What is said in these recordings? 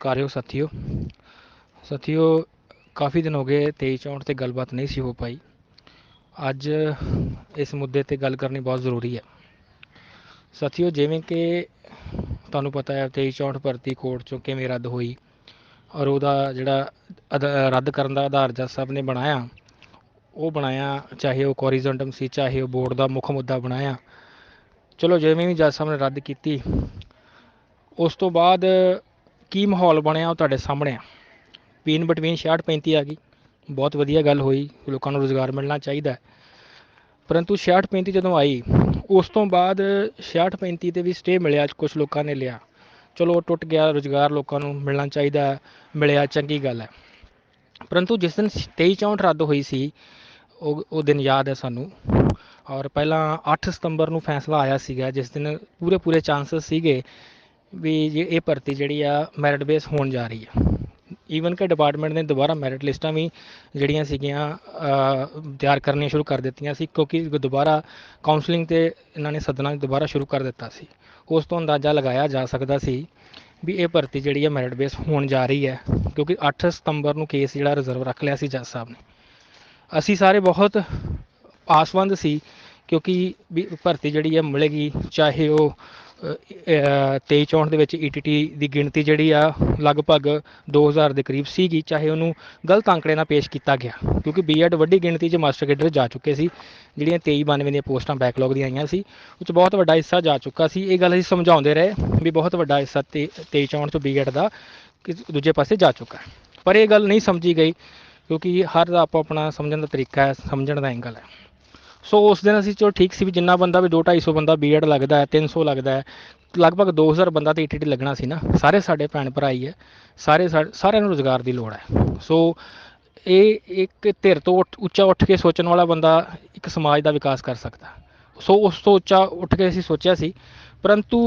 सत्कारयोग साथियों काफ़ी दिन हो गए 23-64 ਤੇ ਗੱਲਬਾਤ नहीं सी हो पाई। ਅੱਜ ਇਸ ਮੁੱਦੇ ਤੇ ਗੱਲ ਕਰਨੀ ਬਹੁਤ ਜ਼ਰੂਰੀ ਹੈ। ਸਾਥੀਓ, ਜਿਵੇਂ ਕਿ ਤੁਹਾਨੂੰ ਪਤਾ ਹੈ 23-64 ਭਰਤੀ ਕੋਰਟ ਚੋਂ ਕਿਵੇਂ ਰੱਦ ਹੋਈ ਔਰ ਉਹਦਾ ਜਿਹੜਾ ਰੱਦ ਕਰਨ ਦਾ ਆਧਾਰ ਜੱਜ ਸਾਹਿਬ ਨੇ ਬਣਾਇਆ ਚਾਹੇ ਉਹ ਕੋਰੀਜ਼ੋਂਡਮ ਸੀ, ਚਾਹੇ ਉਹ ਬੋਰਡ ਦਾ ਮੁੱਖ ਮੁੱਦਾ ਬਣਾਇਆ। ਚਲੋ, ਜਿਵੇਂ ਵੀ ਜੱਜ ਸਾਹਿਬ ਨੇ ਰੱਦ ਕੀਤੀ, ਉਸ ਤੋਂ ਬਾਅਦ ਕੀ ਮਾਹੌਲ ਬਣਿਆ ਉਹ ਤੁਹਾਡੇ ਸਾਹਮਣੇ ਆ। ਪੀਨ ਬਿਟਵੀਨ 66-35 ਆ ਗਈ, ਬਹੁਤ ਵਧੀਆ ਗੱਲ ਹੋਈ, ਲੋਕਾਂ ਨੂੰ ਰੁਜ਼ਗਾਰ ਮਿਲਣਾ ਚਾਹੀਦਾ। ਪਰੰਤੂ 66-35 ਜਦੋਂ ਆਈ, ਉਸ ਤੋਂ ਬਾਅਦ 66-35 ਤੇ ਵੀ ਸਟੇ ਮਿਲਿਆ, ਕੁਝ ਲੋਕਾਂ ਨੇ ਲਿਆ। ਚਲੋ, ਟੁੱਟ ਗਿਆ, ਰੁਜ਼ਗਾਰ ਲੋਕਾਂ ਨੂੰ ਮਿਲਣਾ ਚਾਹੀਦਾ, ਮਿਲਿਆ, ਚੰਗੀ ਗੱਲ ਹੈ। ਪਰੰਤੂ ਜਿਸ ਦਿਨ 23-64 ਰੱਦ ਹੋਈ ਸੀ, ਉਹ ਦਿਨ ਯਾਦ ਹੈ ਸਾਨੂੰ। ਔਰ ਪਹਿਲਾਂ 8 ਸਤੰਬਰ ਨੂੰ ਫੈਸਲਾ ਆਇਆ ਸੀਗਾ, ਜਿਸ ਦਿਨ ਪੂਰੇ ਚਾਂਸਸ ਸੀਗੇ ਵੀ ਇਹ ਭਰਤੀ ਜਿਹੜੀ ਆ ਮੈਰਿਟ ਬੇਸ ਹੋਣ ਜਾ ਰਹੀ ਹੈ। ਈਵਨ ਕਿ ਡਿਪਾਰਟਮੈਂਟ ਨੇ ਦੁਬਾਰਾ ਮੈਰਿਟ ਲਿਸਟਾਂ ਵੀ ਜਿਹੜੀਆਂ ਸੀਗੀਆਂ ਤਿਆਰ ਕਰਨੀਆਂ ਸ਼ੁਰੂ ਕਰ ਦਿੱਤੀਆਂ ਸੀ, ਕਿਉਂਕਿ ਦੁਬਾਰਾ ਕਾਉਂਸਲਿੰਗ 'ਤੇ ਇਹਨਾਂ ਨੇ ਸੱਦਣਾ ਦੁਬਾਰਾ ਸ਼ੁਰੂ ਕਰ ਦਿੱਤਾ ਸੀ। ਉਸ ਤੋਂ ਅੰਦਾਜ਼ਾ ਲਗਾਇਆ ਜਾ ਸਕਦਾ ਸੀ ਵੀ ਇਹ ਭਰਤੀ ਜਿਹੜੀ ਹੈ ਮੈਰਿਟ ਬੇਸ ਹੋਣ ਜਾ ਰਹੀ ਹੈ, ਕਿਉਂਕਿ 8 ਸਤੰਬਰ ਨੂੰ ਕੇਸ ਜਿਹੜਾ ਰਿਜ਼ਰਵ ਰੱਖ ਲਿਆ ਸੀ ਜੱਜ ਸਾਹਿਬ ਨੇ। ਅਸੀਂ ਸਾਰੇ ਬਹੁਤ ਆਸਵੰਦ ਸੀ, ਕਿਉਂਕਿ ਵੀ ਭਰਤੀ ਜਿਹੜੀ ਹੈ ਮਿਲੇਗੀ, ਚਾਹੇ ਉਹ 23-64 ਦੇ ਵਿੱਚ ETT ਦੀ ਗਿਣਤੀ ਜਿਹੜੀ ਆ ਲਗਭਗ 2000 ਦੇ ਕਰੀਬ ਸੀਗੀ, ਚਾਹੇ ਉਹਨੂੰ ਗਲਤ ਅੰਕੜੇ ਨਾਲ ਪੇਸ਼ ਕੀਤਾ ਗਿਆ, ਕਿਉਂਕਿ BEd ਵੱਡੀ ਗਿਣਤੀ 'ਚ ਮਾਸਟਰ ਕੈਡਰ ਜਾ ਚੁੱਕੇ ਸੀ। ਜਿਹੜੀਆਂ 23-92 ਦੀਆਂ ਪੋਸਟਾਂ ਬੈਕਲੌਗ ਦੀਆਂ ਆਈਆਂ ਸੀ, ਉਹ 'ਚ ਬਹੁਤ ਵੱਡਾ ਹਿੱਸਾ ਜਾ ਚੁੱਕਾ ਸੀ। ਇਹ ਗੱਲ ਅਸੀਂ ਸਮਝਾਉਂਦੇ ਰਹੇ ਵੀ ਬਹੁਤ ਵੱਡਾ ਹਿੱਸਾ 23-64 ਤੋਂ BEd ਦਾ ਦੂਜੇ ਪਾਸੇ ਜਾ ਚੁੱਕਾ, ਪਰ ਇਹ ਗੱਲ ਨਹੀਂ ਸਮਝੀ ਗਈ, ਕਿਉਂਕਿ ਹਰ ਦਾ ਆਪੋ ਆਪਣਾ ਸਮਝਣ ਦਾ ਤਰੀਕਾ ਹੈ, ਸਮਝਣ ਦਾ ਐਂਗਲ ਹੈ। ਸੋ ਉਸ ਦਿਨ ਅਸੀਂ ਚਲੋ ਠੀਕ ਸੀ ਵੀ ਜਿੰਨਾ ਬੰਦਾ ਵੀ 200-250 ਬੰਦਾ BEd ਲੱਗਦਾ ਹੈ, 300 ਲੱਗਦਾ ਹੈ, ਲਗਭਗ 2000 ਬੰਦਾ ਤਾਂ ETT ਲੱਗਣਾ ਸੀ ਨਾ। ਸਾਰੇ ਸਾਡੇ ਭੈਣ ਭਰਾ ਹੀ ਹੈ, ਸਾਰਿਆਂ ਨੂੰ ਰੁਜ਼ਗਾਰ ਦੀ ਲੋੜ ਹੈ। ਸੋ ਇਹ ਇੱਕ ਧਿਰ ਤੋਂ ਉੱਚਾ ਉੱਠ ਕੇ ਸੋਚਣ ਵਾਲਾ ਬੰਦਾ ਇੱਕ ਸਮਾਜ ਦਾ ਵਿਕਾਸ ਕਰ ਸਕਦਾ। ਸੋ ਉਸ ਤੋਂ ਉੱਚਾ ਉੱਠ ਕੇ ਅਸੀਂ ਸੋਚਿਆ ਸੀ। ਪਰੰਤੂ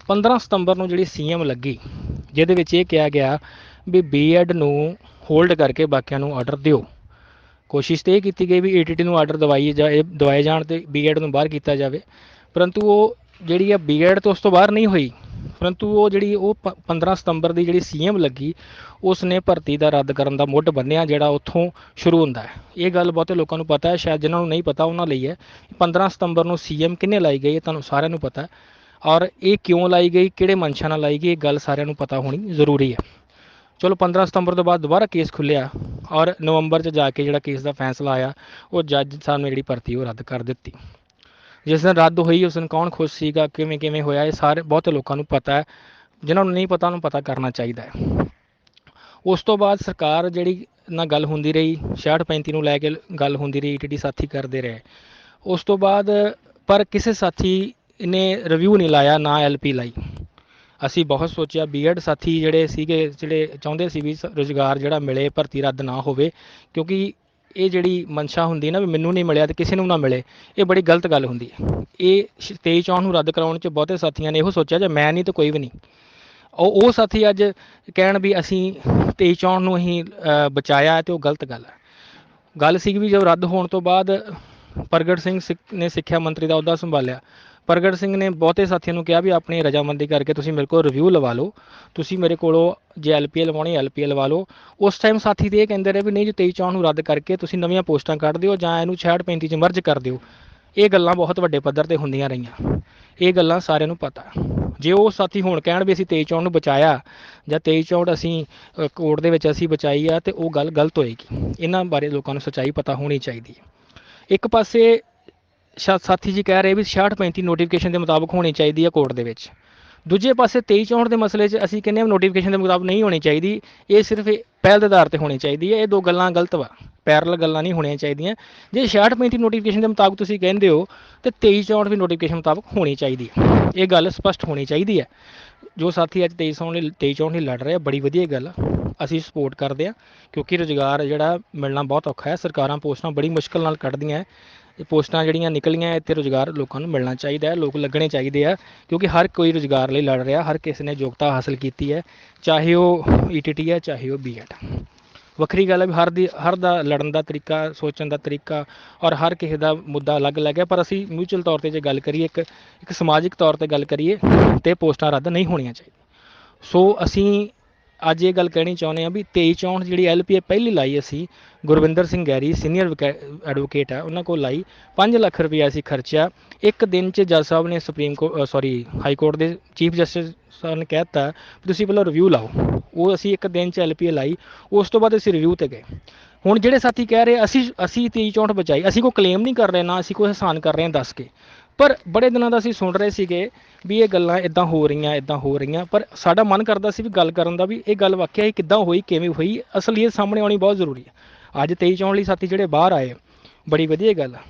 15 ਸਤੰਬਰ ਨੂੰ ਜਿਹੜੀ CM ਲੱਗੀ, ਜਿਹਦੇ ਵਿੱਚ ਇਹ ਕਿਹਾ ਗਿਆ ਵੀ BEd ਨੂੰ ਹੋਲਡ ਕਰਕੇ ਬਾਕੀਆਂ ਨੂੰ ਆਰਡਰ ਦਿਓ। ਕੋਸ਼ਿਸ਼ ਤਾਂ ਇਹ ਕੀਤੀ ਗਈ ਵੀ ETT ਨੂੰ ਆਰਡਰ ਦਵਾਏ ਜਾਣ ਅਤੇ BEd ਨੂੰ ਬਾਹਰ ਕੀਤਾ ਜਾਵੇ, ਪਰੰਤੂ ਉਹ ਜਿਹੜੀ ਆ BEd ਤੋਂ ਉਸ ਤੋਂ ਬਾਹਰ ਨਹੀਂ ਹੋਈ। ਪਰੰਤੂ ਉਹ 15 ਸਤੰਬਰ ਦੀ ਜਿਹੜੀ CM ਲੱਗੀ, ਉਸ ਨੇ ਭਰਤੀ ਦਾ ਰੱਦ ਕਰਨ ਦਾ ਮੁੱਢ ਬੰਨ੍ਹਿਆ, ਜਿਹੜਾ ਉੱਥੋਂ ਸ਼ੁਰੂ ਹੁੰਦਾ ਹੈ। ਇਹ ਗੱਲ ਬਹੁਤੇ ਲੋਕਾਂ ਨੂੰ ਪਤਾ ਹੈ, ਸ਼ਾਇਦ ਜਿਨ੍ਹਾਂ ਨੂੰ ਨਹੀਂ ਪਤਾ ਉਹਨਾਂ ਲਈ ਹੈ। 15 ਸਤੰਬਰ ਨੂੰ CM ਕਿਹਨੇ ਲਾਈ ਗਈ, ਇਹ ਤੁਹਾਨੂੰ ਸਾਰਿਆਂ ਨੂੰ ਪਤਾ, ਔਰ ਇਹ ਕਿਉਂ ਲਾਈ ਗਈ, ਕਿਹੜੇ ਮਨਸ਼ਾ ਨਾਲ ਲਾਈ ਗਈ, ਇਹ ਗੱਲ ਸਾਰਿਆਂ ਨੂੰ ਪਤਾ ਹੋਣੀ ਜ਼ਰੂਰੀ ਹੈ। ਚਲੋ, 15 ਸਤੰਬਰ ਤੋਂ ਬਾਅਦ ਦੁਬਾਰਾ ਕੇਸ ਖੁੱਲ੍ਹਿਆ ਔਰ ਨਵੰਬਰ 'ਚ ਜਾ ਕੇ ਜਿਹੜਾ ਕੇਸ ਦਾ ਫੈਸਲਾ ਆਇਆ, ਉਹ ਜੱਜ ਸਾਹਿਬ ਨੇ ਜਿਹੜੀ ਭਰਤੀ ਉਹ ਰੱਦ ਕਰ ਦਿੱਤੀ। ਜਿਸ ਦਿਨ ਰੱਦ ਹੋਈ ਉਸ ਦਿਨ ਕੌਣ ਖੁਸ਼ ਸੀਗਾ, ਕਿਵੇਂ ਹੋਇਆ, ਇਹ ਸਾਰੇ ਬਹੁਤੇ ਲੋਕਾਂ ਨੂੰ ਪਤਾ ਹੈ। ਜਿਨ੍ਹਾਂ ਨੂੰ ਨਹੀਂ ਪਤਾ ਉਹਨੂੰ ਪਤਾ ਕਰਨਾ ਚਾਹੀਦਾ ਹੈ। ਉਸ ਤੋਂ ਬਾਅਦ ਸਰਕਾਰ ਜਿਹੜੀ ਨਾਲ ਗੱਲ ਹੁੰਦੀ ਰਹੀ, 66-35 ਨੂੰ ਲੈ ਕੇ ਗੱਲ ਹੁੰਦੀ ਰਹੀ, ETT ਸਾਥੀ ਕਰਦੇ ਰਹੇ। ਉਸ ਤੋਂ ਬਾਅਦ ਪਰ ਕਿਸੇ ਸਾਥੀ ਨੇ ਰਿਵਿਊ ਨਹੀਂ ਲਾਇਆ, ਨਾ LP ਲਾਈ। ਅਸੀਂ ਬਹੁਤ ਸੋਚਿਆ, BEd ਸਾਥੀ ਜਿਹੜੇ ਸੀਗੇ, ਜਿਹੜੇ ਚਾਹੁੰਦੇ ਸੀ ਵੀ ਰੁਜ਼ਗਾਰ ਜਿਹੜਾ ਮਿਲੇ, ਭਰਤੀ ਰੱਦ ਨਾ ਹੋਵੇ, ਕਿਉਂਕਿ ਇਹ ਜਿਹੜੀ ਮਨਸ਼ਾ ਹੁੰਦੀ ਨਾ ਵੀ ਮੈਨੂੰ ਨਹੀਂ ਮਿਲਿਆ ਅਤੇ ਕਿਸੇ ਨੂੰ ਨਾ ਮਿਲੇ, ਇਹ ਬੜੀ ਗਲਤ ਗੱਲ ਹੁੰਦੀ ਹੈ। ਇਹ 23-64 ਨੂੰ ਰੱਦ ਕਰਾਉਣ 'ਚ ਬਹੁਤੇ ਸਾਥੀਆਂ ਨੇ ਇਹੋ ਸੋਚਿਆ ਜੇ ਮੈਂ ਨਹੀਂ ਤਾਂ ਕੋਈ ਵੀ ਨਹੀਂ। ਉਹ ਸਾਥੀ ਅੱਜ ਕਹਿਣ ਵੀ ਅਸੀਂ 23-64 ਨੂੰ ਅਸੀਂ ਬਚਾਇਆ, ਅਤੇ ਉਹ ਗਲਤ ਗੱਲ ਹੈ। ਗੱਲ ਸੀ ਵੀ ਜਦੋਂ ਰੱਦ ਹੋਣ ਤੋਂ ਬਾਅਦ ਪ੍ਰਗਟ ਸਿੰਘ ਨੇ ਸਿੱਖਿਆ ਮੰਤਰੀ ਦਾ ਅਹੁਦਾ ਸੰਭਾਲਿਆ। ਪ੍ਰਗਟ ਸਿੰਘ ਨੇ ਬਹੁਤੇ ਸਾਥੀਆਂ ਨੂੰ ਕਿਹਾ ਵੀ ਆਪਣੀ ਰਜਾਮੰਦੀ ਕਰਕੇ ਤੁਸੀਂ ਮੇਰੇ ਕੋਲ ਰਿਵਿਊ ਲਵਾ ਲਓ, ਤੁਸੀਂ ਮੇਰੇ ਕੋਲੋਂ ਜੇ LPA ਲਵਾਉਣੀ LPA ਲਵਾ ਲਓ। ਉਸ ਟਾਈਮ ਸਾਥੀ ਤੇ ਇਹ ਕਹਿੰਦੇ ਰਹੇ ਵੀ ਨਹੀਂ ਜੀ 23-64 ਨੂੰ ਰੱਦ ਕਰਕੇ ਤੁਸੀਂ ਨਵੀਆਂ ਪੋਸਟਾਂ ਕੱਢ ਦਿਓ ਜਾਂ ਇਹਨੂੰ 66-35 'ਚ ਮਰਜ ਕਰ ਦਿਓ। ਇਹ ਗੱਲਾਂ ਬਹੁਤ ਵੱਡੇ ਪੱਧਰ 'ਤੇ ਹੁੰਦੀਆਂ ਰਹੀਆਂ, ਇਹ ਗੱਲਾਂ ਸਾਰਿਆਂ ਨੂੰ ਪਤਾ। ਜੇ ਉਹ ਸਾਥੀ ਹੁਣ ਕਹਿਣ ਵੀ ਅਸੀਂ 23-64 ਨੂੰ ਬਚਾਇਆ ਜਾਂ 23-64 ਅਸੀਂ ਕੋਰਟ ਦੇ ਵਿੱਚ ਅਸੀਂ ਬਚਾਈ ਆ, ਅਤੇ ਉਹ ਗੱਲ ਗਲਤ ਹੋਏਗੀ। ਇਹਨਾਂ ਬਾਰੇ ਲੋਕਾਂ ਨੂੰ ਸੱਚਾਈ ਪਤਾ ਹੋਣੀ ਚਾਹੀਦੀ ਹੈ। ਇੱਕ ਪਾਸੇ ਸਾਥੀ ਜੀ ਕਹਿ ਰਹੇ ਵੀ 66-35 ਨੋਟੀਫਿਕੇਸ਼ਨ ਦੇ ਮੁਤਾਬਕ ਹੋਣੀ ਚਾਹੀਦੀ ਹੈ ਕੋਰਟ ਦੇ ਵਿੱਚ, ਦੂਜੇ ਪਾਸੇ 23-64 ਦੇ ਮਸਲੇ 'ਚ ਅਸੀਂ ਕਹਿੰਦੇ ਹਾਂ ਨੋਟੀਫਿਕੇਸ਼ਨ ਦੇ ਮੁਤਾਬਕ ਨਹੀਂ ਹੋਣੀ ਚਾਹੀਦੀ, ਇਹ ਸਿਰਫ ਪਹਿਲ ਦੇ ਆਧਾਰ 'ਤੇ ਹੋਣੀ ਚਾਹੀਦੀ ਹੈ। ਇਹ ਦੋ ਗੱਲਾਂ ਗਲਤ ਵਾ, ਪੈਰਲਲ ਗੱਲਾਂ ਨਹੀਂ ਹੋਣੀਆਂ ਚਾਹੀਦੀਆਂ। ਜੇ 66-35 ਨੋਟੀਫਿਕੇਸ਼ਨ ਦੇ ਮੁਤਾਬਕ ਤੁਸੀਂ ਕਹਿੰਦੇ ਹੋ, ਤਾਂ 23-64 ਵੀ ਨੋਟੀਫਿਕੇਸ਼ਨ ਮੁਤਾਬਕ ਹੋਣੀ ਚਾਹੀਦੀ ਹੈ। ਇਹ ਗੱਲ ਸਪਸ਼ਟ ਹੋਣੀ ਚਾਹੀਦੀ ਹੈ। ਜੋ ਸਾਥੀ ਅੱਜ 23-64 ਲਈ ਲੜ ਰਹੇ ਆ, ਬੜੀ ਵਧੀਆ ਗੱਲ ਅਸੀਂ ਸਪੋਰਟ ਕਰਦੇ ਹਾਂ, ਕਿਉਂਕਿ ਰੁਜ਼ਗਾਰ ਜਿਹੜਾ ਮਿਲਣਾ ਬਹੁਤ ਔਖਾ ਹੈ। ਸਰਕਾਰਾਂ ਪੋਸਟਾਂ ਬੜੀ ਮੁਸ਼ਕਿਲ ਨਾਲ ਕੱਢਦੀਆਂ, ਇਹ ਪੋਸਟਾਂ ਜਿਹੜੀਆਂ ਨਿਕਲੀਆਂ ਇੱਥੇ ਰੁਜ਼ਗਾਰ ਲੋਕਾਂ ਨੂੰ ਮਿਲਣਾ ਚਾਹੀਦਾ ਹੈ, ਲੋਕ ਲੱਗਣੇ ਚਾਹੀਦੇ ਆ, ਕਿਉਂਕਿ ਹਰ ਕੋਈ ਰੁਜ਼ਗਾਰ ਲਈ ਲੜ ਰਿਹਾ, ਹਰ ਕਿਸੇ ਨੇ ਯੋਗਤਾ ਹਾਸਲ ਕੀਤੀ ਹੈ, ਚਾਹੇ ਉਹ ETT ਹੈ ਚਾਹੇ ਉਹ BEd। ਵੱਖਰੀ ਗੱਲ ਹੈ ਵੀ ਹਰ ਦਾ ਲੜਨ ਦਾ ਤਰੀਕਾ, ਸੋਚਣ ਦਾ ਤਰੀਕਾ ਔਰ ਹਰ ਕਿਸੇ ਦਾ ਮੁੱਦਾ ਅਲੱਗ-ਅਲੱਗ ਹੈ, ਪਰ ਅਸੀਂ ਮਿਊਚੁਅਲ ਤੌਰ 'ਤੇ ਜੇ ਗੱਲ ਕਰੀਏ, ਇੱਕ ਸਮਾਜਿਕ ਤੌਰ 'ਤੇ ਗੱਲ ਕਰੀਏ, ਤਾਂ ਪੋਸਟਾਂ ਰੱਦ ਨਹੀਂ ਹੋਣੀਆਂ ਚਾਹੀਦੀਆਂ। ਸੋ ਅਸੀਂ ਅੱਜ ਇਹ ਗੱਲ ਕਹਿਣੀ ਚਾਹੁੰਦੇ ਹਾਂ ਵੀ 2364 ਜਿਹੜੀ LPA ਪਹਿਲੀ ਲਾਈ ਅਸੀਂ ਗੁਰਵਿੰਦਰ ਸਿੰਘ ਗੈਰੀ ਸੀਨੀਅਰ ਐਡਵੋਕੇਟ ਹੈ ਉਹਨਾਂ ਕੋਲ ਲਾਈ 5 ਲੱਖ ਰੁਪਇਆ ਅਸੀਂ ਖਰਚਿਆ। ਇੱਕ ਦਿਨ 'ਚ ਜੱਜ ਸਾਹਿਬ ਨੇ ਹਾਈ ਕੋਰਟ ਦੇ ਚੀਫ ਜਸਟਿਸ ਸਾਹਿਬ ਨੇ ਕਹਿ ਦਿੱਤਾ ਤੁਸੀਂ ਪਹਿਲਾਂ ਰਿਵਿਊ ਲਾਓ। ਉਹ ਅਸੀਂ ਇੱਕ ਦਿਨ 'ਚ LPA ਲਾਈ, ਉਸ ਤੋਂ ਬਾਅਦ ਅਸੀਂ ਰਿਵਿਊ 'ਤੇ ਗਏ। ਹੁਣ ਜਿਹੜੇ ਸਾਥੀ ਕਹਿ ਰਹੇ ਅਸੀਂ 2364 ਬਚਾਈ, ਅਸੀਂ ਕੋਈ ਕਲੇਮ ਨਹੀਂ ਕਰ ਰਹੇ ਨਾ ਅਸੀਂ ਕੋਈ ਅਹਿਸਾਨ ਕਰ ਰਹੇ ਹਾਂ ਦੱਸ ਕੇ, ਪਰ ਬੜੇ ਦਿਨਾਂ ਦਾ ਅਸੀਂ ਸੁਣ ਰਹੇ ਸੀਗੇ ਵੀ ਇਹ ਗੱਲਾਂ ਇੱਦਾਂ ਹੋ ਰਹੀਆਂ, ਪਰ ਸਾਡਾ ਮਨ ਕਰਦਾ ਸੀ ਵੀ ਗੱਲ ਕਰਨ ਦਾ ਵੀ ਇਹ ਗੱਲ ਵਾਕਿਆ ਹੀ ਕਿੱਦਾਂ ਹੋਈ, ਕਿਵੇਂ ਹੋਈ, ਅਸਲੀਅਤ ਸਾਹਮਣੇ ਆਉਣੀ ਬਹੁਤ ਜ਼ਰੂਰੀ ਹੈ। ਅੱਜ 2364 ਲਈ ਸਾਥੀ ਜਿਹੜੇ ਬਾਹਰ ਆਏ ਬੜੀ ਵਧੀਆ ਗੱਲ ਆ,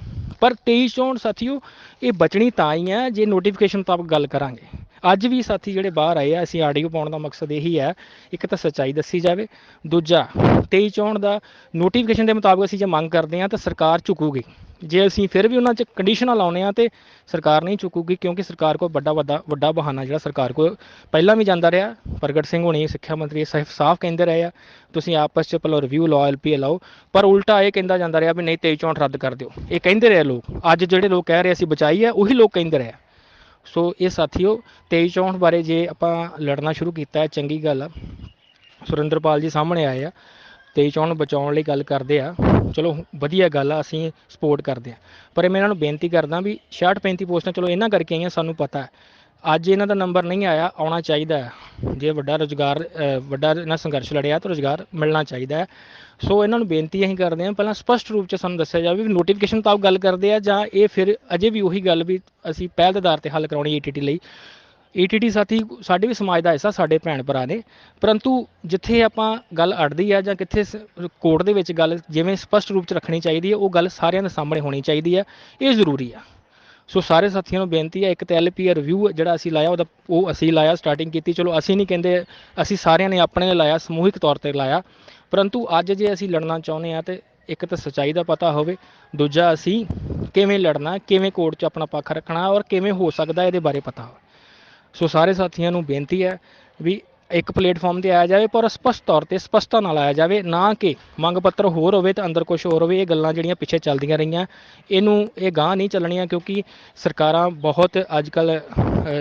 ਪਰ 2364 ਸਾਥੀਓ ਇਹ ਬਚਣੀ ਤਾਂ ਹੀ ਹੈ ਜੇ ਨੋਟੀਫਿਕੇਸ਼ਨ ਮੁਤਾਬਕ ਗੱਲ ਕਰਾਂਗੇ। ਅੱਜ ਵੀ ਸਾਥੀ ਜਿਹੜੇ ਬਾਹਰ ਆਏ ਆ, ਅਸੀਂ ਆਡੀਓ ਪਾਉਣ ਦਾ ਮਕਸਦ ਇਹੀ ਹੈ, ਇੱਕ ਤਾਂ ਸੱਚਾਈ ਦੱਸੀ ਜਾਵੇ, ਦੂਜਾ 2364 ਦਾ ਨੋਟੀਫਿਕੇਸ਼ਨ ਦੇ ਮੁਤਾਬਕ ਅਸੀਂ ਜੇ ਮੰਗ ਕਰਦੇ ਹਾਂ ਤਾਂ ਸਰਕਾਰ ਝੁਕੂਗੀ। ਜੇ ਅਸੀਂ ਫਿਰ ਵੀ ਉਹਨਾਂ 'ਚ ਕੰਡੀਸ਼ਨਾਂ ਲਾਉਂਦੇ ਹਾਂ ਤਾਂ ਸਰਕਾਰ ਨਹੀਂ ਚੁੱਕੂਗੀ, ਕਿਉਂਕਿ ਸਰਕਾਰ ਕੋਲ ਵੱਡਾ ਬਹਾਨਾ ਜਿਹੜਾ ਸਰਕਾਰ ਕੋਲ ਪਹਿਲਾਂ ਵੀ ਜਾਂਦਾ ਰਿਹਾ। ਪ੍ਰਗਟ ਸਿੰਘ ਹੋਣੀ ਸਿੱਖਿਆ ਮੰਤਰੀ ਸਾਫ਼ ਕਹਿੰਦੇ ਰਹੇ ਆ ਤੁਸੀਂ ਆਪਸ 'ਚ ਪਹਿਲਾਂ ਰਿਵਿਊ ਲਾਓ, LPA ਲਾਓ, ਪਰ ਉਲਟਾ ਇਹ ਕਹਿੰਦਾ ਜਾਂਦਾ ਰਿਹਾ ਵੀ ਨਹੀਂ 2364 ਰੱਦ ਕਰ ਦਿਓ। ਇਹ ਕਹਿੰਦੇ ਰਹੇ ਲੋਕ, ਅੱਜ ਜਿਹੜੇ ਲੋਕ ਕਹਿ ਰਹੇ ਅਸੀਂ ਬਚਾਈ ਹੈ ਉਹੀ ਲੋਕ ਕਹਿੰਦੇ ਰਹੇ। ਸੋ ਇਹ ਸਾਥੀਓ 2364 ਬਾਰੇ ਜੇ ਆਪਾਂ ਲੜਨਾ ਸ਼ੁਰੂ ਕੀਤਾ ਹੈ ਚੰਗੀ ਗੱਲ ਆ। ਸੁਰਿੰਦਰਪਾਲ ਜੀ ਸਾਹਮਣੇ ਆਏ ਆ 2364 ਬਚਾਉਣ ਲਈ ਗੱਲ ਕਰਦੇ ਆ, ਚਲੋ ਵਧੀਆ ਗੱਲ ਆ, ਅਸੀਂ ਸਪੋਰਟ ਕਰਦੇ ਹਾਂ। ਪਰ ਮੈਂ ਇਹਨਾਂ ਨੂੰ ਬੇਨਤੀ ਕਰਦਾ ਵੀ 66-35 ਪੋਸਟਾਂ ਚਲੋ ਇਹਨਾਂ ਕਰਕੇ ਆਈਆਂ, ਸਾਨੂੰ ਪਤਾ ਹੈ ਅੱਜ ਇਹਨਾਂ ਦਾ ਨੰਬਰ ਨਹੀਂ ਆਇਆ, ਆਉਣਾ ਚਾਹੀਦਾ ਹੈ। ਜੇ ਵੱਡਾ ਇਹਨਾਂ ਸੰਘਰਸ਼ ਲੜਿਆ ਤਾਂ ਰੁਜ਼ਗਾਰ ਮਿਲਣਾ ਚਾਹੀਦਾ ਹੈ। ਸੋ ਇਹਨਾਂ ਨੂੰ ਬੇਨਤੀ ਅਸੀਂ ਕਰਦੇ ਹਾਂ ਪਹਿਲਾਂ ਸਪਸ਼ਟ ਰੂਪ 'ਚ ਸਾਨੂੰ ਦੱਸਿਆ ਜਾਵੇ ਵੀ ਨੋਟੀਫਿਕੇਸ਼ਨ ਮੁਤਾਬਕ ਗੱਲ ਕਰਦੇ ਆ ਜਾਂ ਇਹ ਫਿਰ ਅਜੇ ਵੀ ਉਹੀ ਗੱਲ ਵੀ ਅਸੀਂ ਪਹਿਲ ਦੇ ਆਧਾਰ 'ਤੇ ਹੱਲ ਕਰਾਉਣੀ ETT ਲਈ। ETT ਸਾਥੀ ਸਾਡੇ ਵੀ ਸਮਾਜ ਦਾ ਹਿੱਸਾ, ਸਾਡੇ ਭੈਣ ਭਰਾ ਨੇ, ਪਰੰਤੂ ਜਿੱਥੇ ਆਪਾਂ ਗੱਲ ਅੜਦੀ ਆ ਜਾਂ ਕਿੱਥੇ ਕੋਰਟ ਦੇ ਵਿੱਚ ਗੱਲ ਜਿਵੇਂ ਸਪਸ਼ਟ ਰੂਪ 'ਚ ਰੱਖਣੀ ਚਾਹੀਦੀ ਹੈ ਉਹ ਗੱਲ ਸਾਰਿਆਂ ਦੇ ਸਾਹਮਣੇ ਹੋਣੀ ਚਾਹੀਦੀ ਹੈ, ਇਹ ਜ਼ਰੂਰੀ ਆ। ਸੋ ਸਾਰੇ ਸਾਥੀਆਂ ਨੂੰ ਬੇਨਤੀ ਹੈ, ਇੱਕ ਤਾਂ LPA ਰਿਵਿਊ ਜਿਹੜਾ ਅਸੀਂ ਲਾਇਆ ਉਹ ਅਸੀਂ ਲਾਇਆ, ਸਟਾਰਟਿੰਗ ਕੀਤੀ, ਚਲੋ ਅਸੀਂ ਨਹੀਂ ਕਹਿੰਦੇ, ਅਸੀਂ ਸਾਰਿਆਂ ਨੇ ਆਪਣੇ ਲਾਇਆ, ਸਮੂਹਿਕ ਤੌਰ 'ਤੇ ਲਾਇਆ, ਪਰੰਤੂ ਅੱਜ ਜੇ ਅਸੀਂ ਲੜਨਾ ਚਾਹੁੰਦੇ ਹਾਂ ਤਾਂ ਇੱਕ ਤਾਂ ਸੱਚਾਈ ਦਾ ਪਤਾ ਹੋਵੇ, ਦੂਜਾ ਅਸੀਂ ਕਿਵੇਂ ਲੜਨਾ, ਕਿਵੇਂ ਕੋਰਟ 'ਚ ਆਪਣਾ ਪੱਖ ਰੱਖਣਾ ਔਰ ਕਿਵੇਂ ਹੋ ਸਕਦਾ ਇਹਦੇ ਬਾਰੇ ਪਤਾ ਹੋਵੇ। ਸੋ ਸਾਰੇ ਸਾਥੀਆਂ ਨੂੰ ਬੇਨਤੀ ਹੈ ਵੀ ਇੱਕ ਪਲੇਟਫਾਰਮ 'ਤੇ ਆਇਆ ਜਾਵੇ, ਪਰ ਸਪਸ਼ਟ ਤੌਰ 'ਤੇ ਸਪਸ਼ਟਤਾ ਨਾਲ ਆਇਆ ਜਾਵੇ, ਨਾ ਕਿ ਮੰਗ ਪੱਤਰ ਹੋਰ ਹੋਵੇ ਤਾਂ ਅੰਦਰ ਕੁਝ ਹੋਰ ਹੋਵੇ। ਇਹ ਗੱਲਾਂ ਜਿਹੜੀਆਂ ਪਿੱਛੇ ਚੱਲਦੀਆਂ ਰਹੀਆਂ ਇਹ ਗਾਂਹ ਨਹੀਂ ਚੱਲਣੀਆਂ, ਕਿਉਂਕਿ ਸਰਕਾਰਾਂ ਬਹੁਤ ਅੱਜ ਕੱਲ੍ਹ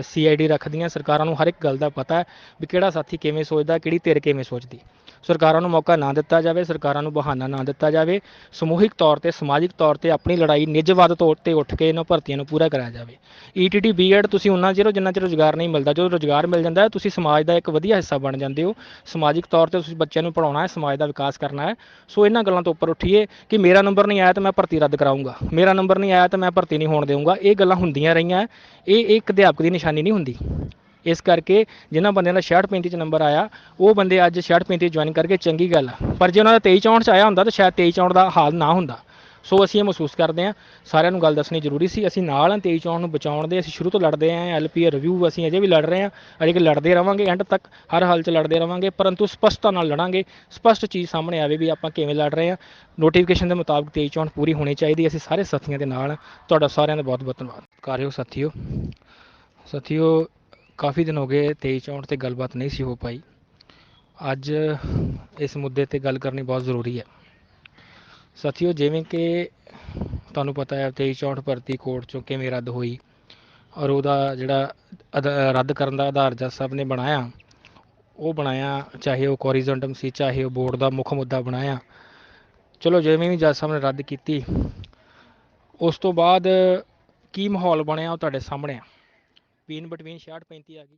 CID ਰੱਖਦੀਆਂ, ਸਰਕਾਰਾਂ ਨੂੰ ਹਰ ਇੱਕ ਗੱਲ ਦਾ ਪਤਾ ਹੈ ਵੀ ਕਿਹੜਾ ਸਾਥੀ ਕਿਵੇਂ ਸੋਚਦਾ, ਕਿਹੜੀ ਧਿਰ ਕਿਵੇਂ ਸੋਚਦੀ। ਸਰਕਾਰਾਂ ਨੂੰ ਮੌਕਾ ਨਾ ਦਿੱਤਾ ਜਾਵੇ, ਸਰਕਾਰਾਂ ਨੂੰ ਬਹਾਨਾ ਨਾ ਦਿੱਤਾ ਜਾਵੇ, ਸਮੂਹਿਕ ਤੌਰ 'ਤੇ ਸਮਾਜਿਕ ਤੌਰ 'ਤੇ ਆਪਣੀ ਲੜਾਈ ਨਿੱਜਵਾਦ ਤੌਰ 'ਤੇ ਉੱਠ ਕੇ ਇਹਨਾਂ ਭਰਤੀਆਂ ਨੂੰ ਪੂਰਾ ਕਰਾਇਆ ਜਾਵੇ। ETT BEd ਤੁਸੀਂ ਉਹਨਾਂ ਜਿੰਨਾ ਚਿਰ ਰੁਜ਼ਗਾਰ ਨਹੀਂ ਮਿਲਦਾ, ਜਦੋਂ ਰੁਜ਼ਗਾਰ ਮਿਲ ਜਾਂਦਾ ਹੈ ਤੁਸੀਂ ਸਮਾਜ ਦਾ ਇੱਕ ਵਧੀਆ ਹਿੱਸਾ ਬਣ ਜਾਂਦੇ ਹੋ। ਸਮਾਜਿਕ ਤੌਰ 'ਤੇ ਤੁਸੀਂ ਬੱਚਿਆਂ ਨੂੰ ਪੜ੍ਹਾਉਣਾ ਹੈ, ਸਮਾਜ ਦਾ ਵਿਕਾਸ ਕਰਨਾ ਹੈ। ਸੋ ਇਹਨਾਂ ਗੱਲਾਂ ਤੋਂ ਉੱਪਰ ਉੱਠੀਏ ਕਿ ਮੇਰਾ ਨੰਬਰ ਨਹੀਂ ਆਇਆ ਤਾਂ ਮੈਂ ਭਰਤੀ ਰੱਦ ਕਰਾਊਂਗਾ, ਮੇਰਾ ਨੰਬਰ ਨਹੀਂ ਆਇਆ ਤਾਂ ਮੈਂ ਭਰਤੀ ਨਹੀਂ ਹੋਣ ਦੇਵਾਂਗਾ, ਇਹ ਗੱਲਾਂ ਹੁੰਦੀਆਂ ਰਹੀਆਂ। ਇਹ ਇੱਕ ਅਧਿਆਪਕ ਦੀ ਨਿਸ਼ਾਨੀ ਨਹੀਂ ਹੁੰਦੀ। ਇਸ ਕਰਕੇ ਜਿਨ੍ਹਾਂ ਬੰਦਿਆਂ ਦਾ 66-35 'ਚ ਨੰਬਰ ਆਇਆ ਉਹ ਬੰਦੇ ਅੱਜ 66-35 ਜੁਆਇਨ ਕਰਕੇ ਚੰਗੀ ਗੱਲ ਆ, ਪਰ ਜੇ ਉਹਨਾਂ ਦਾ 23-64 'ਚ ਆਇਆ ਹੁੰਦਾ ਤਾਂ ਸ਼ਾਇਦ 23-64 ਦਾ ਹਾਲ ਨਾ ਹੁੰਦਾ। ਸੋ ਅਸੀਂ ਇਹ ਮਹਿਸੂਸ ਕਰਦੇ ਹਾਂ, ਸਾਰਿਆਂ ਨੂੰ ਗੱਲ ਦੱਸਣੀ ਜ਼ਰੂਰੀ ਸੀ। ਅਸੀਂ ਨਾਲ ਹਾਂ 23-64 ਨੂੰ ਬਚਾਉਣ ਦੇ, ਅਸੀਂ ਸ਼ੁਰੂ ਤੋਂ ਲੜਦੇ ਆਏ ਹਾਂ। LPA ਰਿਵਿਊ ਅਸੀਂ ਅਜੇ ਵੀ ਲੜ ਰਹੇ ਹਾਂ, ਅਜੇ ਲੜਦੇ ਰਹਾਂਗੇ, ਐਂਡ ਤੱਕ ਹਰ ਹਾਲ 'ਚ ਲੜਦੇ ਰਹਾਂਗੇ, ਪਰੰਤੂ ਸਪਸ਼ਟਤਾ ਨਾਲ ਲੜਾਂਗੇ, ਸਪਸ਼ਟ ਚੀਜ਼ ਸਾਹਮਣੇ ਆਵੇ ਵੀ ਆਪਾਂ ਕਿਵੇਂ ਲੜ ਰਹੇ ਹਾਂ। ਨੋਟੀਫਿਕੇਸ਼ਨ ਦੇ ਮੁਤਾਬਕ 23-64 ਪੂਰੀ ਹੋਣੀ ਚਾਹੀਦੀ। ਅਸੀਂ ਸਾਰੇ ਸਾਥੀਆਂ ਦੇ ਨਾਲ, ਤੁਹਾਡਾ ਸਾਰਿਆਂ ਦਾ ਬਹੁਤ ਬਹੁਤ ਧੰਨਵਾਦ। ਕਾਰਿਓ ਸਾਥੀਓ ਕਾਫੀ ਦਿਨ ਹੋ ਗਏ 23-64 'ਤੇ ਗੱਲਬਾਤ ਨਹੀਂ ਸੀ ਹੋ ਪਾਈ। ਅੱਜ ਇਸ ਮੁੱਦੇ 'ਤੇ ਗੱਲ ਕਰਨੀ ਬਹੁਤ ਜ਼ਰੂਰੀ ਹੈ। ਸਾਥੀਓ ਜਿਵੇਂ ਕਿ ਤੁਹਾਨੂੰ ਪਤਾ ਹੈ 23-64 ਭਰਤੀ ਕੋਰਟ 'ਚੋਂ ਕਿਵੇਂ ਰੱਦ ਹੋਈ ਔਰ ਉਹਦਾ ਜਿਹੜਾ ਰੱਦ ਕਰਨ ਦਾ ਆਧਾਰ ਜੱਜ ਸਾਹਿਬ ਨੇ ਬਣਾਇਆ, ਚਾਹੇ ਉਹ ਕੋਰੀਜ਼ੋਂਟਮ ਸੀ, ਚਾਹੇ ਉਹ ਬੋਰਡ ਦਾ ਮੁੱਖ ਮੁੱਦਾ ਬਣਾਇਆ, ਚਲੋ ਜਿਵੇਂ ਵੀ ਜੱਜ ਸਾਹਿਬ ਨੇ ਰੱਦ ਕੀਤੀ, ਉਸ ਤੋਂ ਬਾਅਦ ਕੀ ਮਾਹੌਲ ਬਣਿਆ ਉਹ ਤੁਹਾਡੇ ਸਾਹਮਣੇ ਆ। ਬੀਨ ਬਿਟਵੀਨ 66-35 ਆ ਗਈ।